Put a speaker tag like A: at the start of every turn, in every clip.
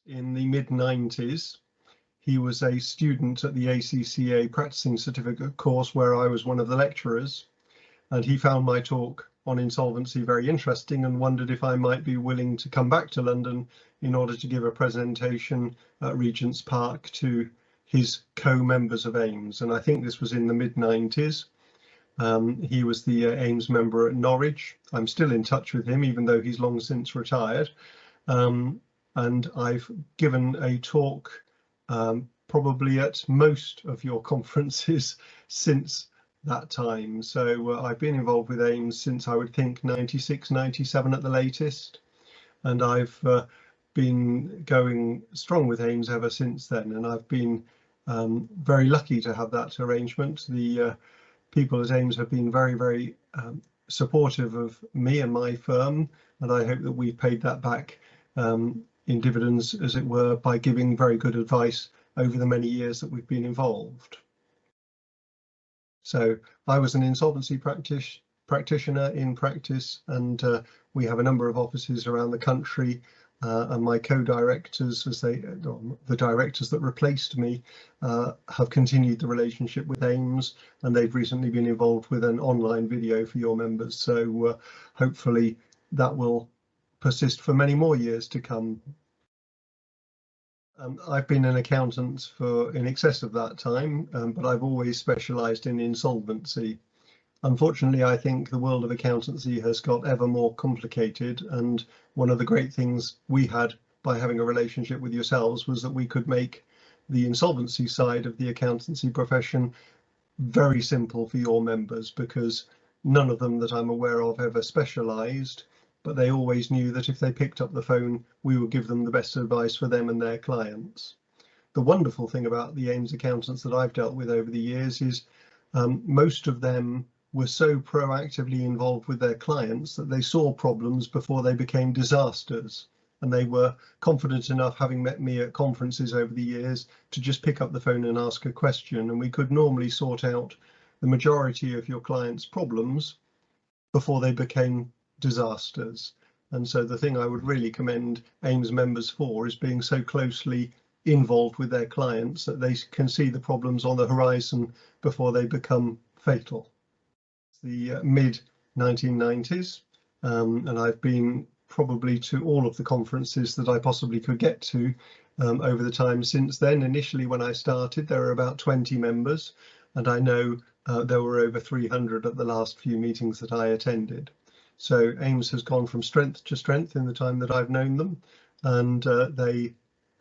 A: in the mid-90s. He was a student at the ACCA Practicing Certificate course where I was one of the lecturers, and he found my talk on insolvency very interesting and wondered if I might be willing to come back to London in order to give a presentation at Regent's Park to his co-members of AIMS. And I think this was in the mid-90s. He was the AIMS member at Norwich. I'm still in touch with him, even though he's long since retired. And I've given a talk probably at most of your conferences since that time. So I've been involved with AIMS since, I would think, 96, 97 at the latest. And I've been going strong with AIMS ever since then. And I've been very lucky to have that arrangement. The people at AIMS have been very, very supportive of me and my firm. And I hope that we've paid that back in dividends, as it were, by giving very good advice over the many years that we've been involved. So I was an insolvency practitioner in practice, and we have a number of offices around the country, and my co-directors, the directors that replaced me, have continued the relationship with AIMS, and they've recently been involved with an online video for your members. So hopefully that will persist for many more years to come. I've been an accountant for in excess of that time, but I've always specialised in insolvency. Unfortunately, I think the world of accountancy has got ever more complicated, and one of the great things we had by having a relationship with yourselves was that we could make the insolvency side of the accountancy profession very simple for your members, because none of them that I'm aware of ever specialised, but they always knew that if they picked up the phone, we would give them the best advice for them and their clients. The wonderful thing about the AIMS accountants that I've dealt with over the years is most of them were so proactively involved with their clients that they saw problems before they became disasters. And they were confident enough, having met me at conferences over the years, to just pick up the phone and ask a question. And we could normally sort out the majority of your clients' problems before they became disasters. And so the thing I would really commend AIMS members for is being so closely involved with their clients that they can see the problems on the horizon before they become fatal. It's the mid-1990s, and I've been probably to all of the conferences that I possibly could get to over the time since then. Initially, when I started, there were about 20 members, and I know there were over 300 at the last few meetings that I attended. So AIMS has gone from strength to strength in the time that I've known them, and they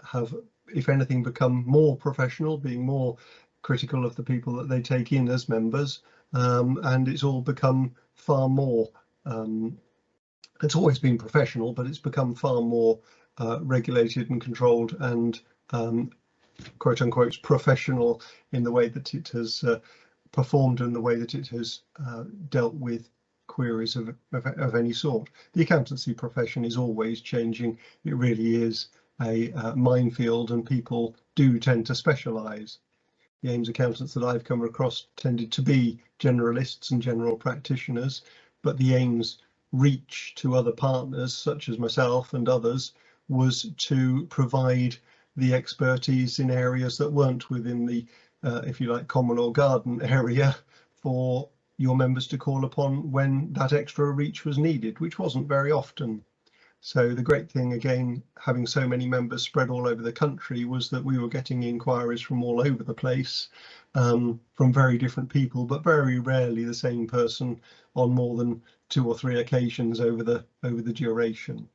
A: have, if anything, become more professional, being more critical of the people that they take in as members, and it's all become far more, it's always been professional, but it's become far more regulated and controlled and quote unquote professional in the way that it has performed and the way that it has dealt with queries of any sort. The accountancy profession is always changing. It really is a minefield, and people do tend to specialise. The AIMS accountants that I've come across tended to be generalists and general practitioners, but the AIMS reach to other partners such as myself and others was to provide the expertise in areas that weren't within the, if you like, common or garden area for your members to call upon when that extra reach was needed, which wasn't very often. So the great thing, again, having so many members spread all over the country, was that we were getting inquiries from all over the place, from very different people, but very rarely the same person on more than 2 or 3 occasions over the duration.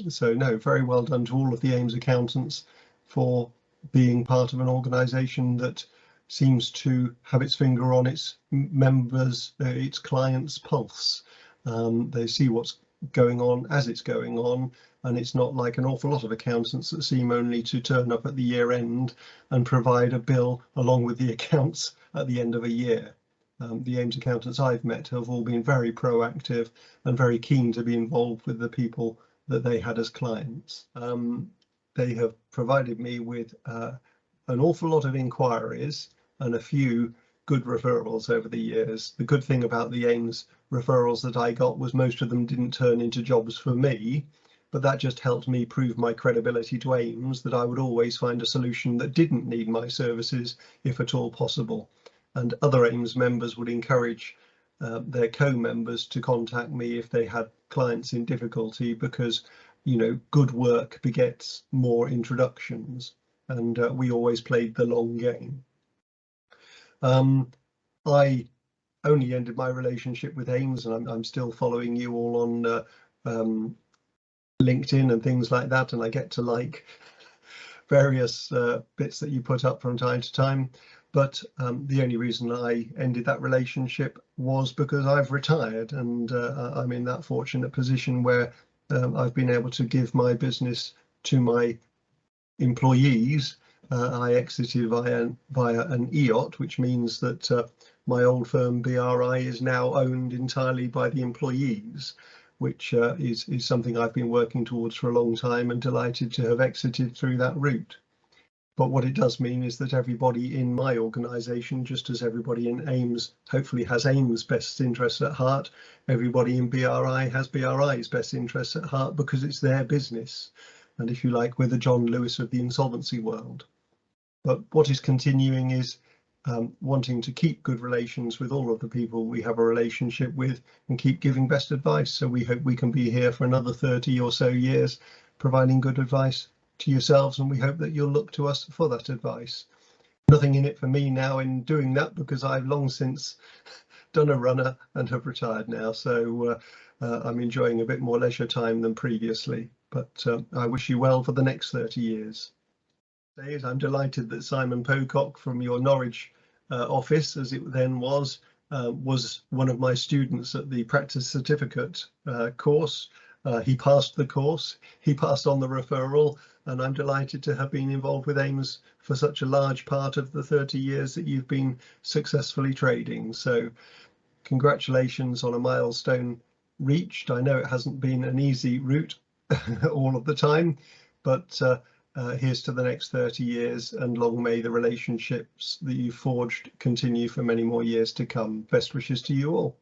A: So no, very well done to all of the AIMS accountants for being part of an organisation that seems to have its finger on its members, its clients' pulse. They see what's going on as it's going on, and it's not like an awful lot of accountants that seem only to turn up at the year end and provide a bill along with the accounts at the end of a year. The AIMS accountants I've met have all been very proactive and very keen to be involved with the people that they had as clients. They have provided me with an awful lot of inquiries and a few good referrals over the years. The good thing about the AIMS referrals that I got was most of them didn't turn into jobs for me, but that just helped me prove my credibility to AIMS, that I would always find a solution that didn't need my services if at all possible. And other AIMS members would encourage their co-members to contact me if they had clients in difficulty, because, you know, good work begets more introductions, and we always played the long game. I only ended my relationship with AIMS, and I'm still following you all on LinkedIn and things like that, and I get to like various bits that you put up from time to time. But the only reason I ended that relationship was because I've retired, and I'm in that fortunate position where I've been able to give my business to my employees. I exited via an EOT, which means that my old firm BRI is now owned entirely by the employees, which is something I've been working towards for a long time, and delighted to have exited through that route. But what it does mean is that everybody in my organisation, just as everybody in AIMS hopefully has AIMS' best interests at heart, everybody in BRI has BRI's best interests at heart, because it's their business. And if you like, we're the John Lewis of the insolvency world. But what is continuing is wanting to keep good relations with all of the people we have a relationship with, and keep giving best advice. So we hope we can be here for another 30 or so years, providing good advice to yourselves, and we hope that you'll look to us for that advice. Nothing in it for me now in doing that, because I've long since done a runner and have retired now. So I'm enjoying a bit more leisure time than previously, but I wish you well for the next 30 years. I'm delighted that Simon Pocock from your Norwich office, as it then was one of my students at the practice certificate course. He passed the course, he passed on the referral, and I'm delighted to have been involved with AIMS for such a large part of the 30 years that you've been successfully trading. So congratulations on a milestone reached. I know it hasn't been an easy route all of the time, but here's to the next 30 years, and long may the relationships that you've forged continue for many more years to come. Best wishes to you all.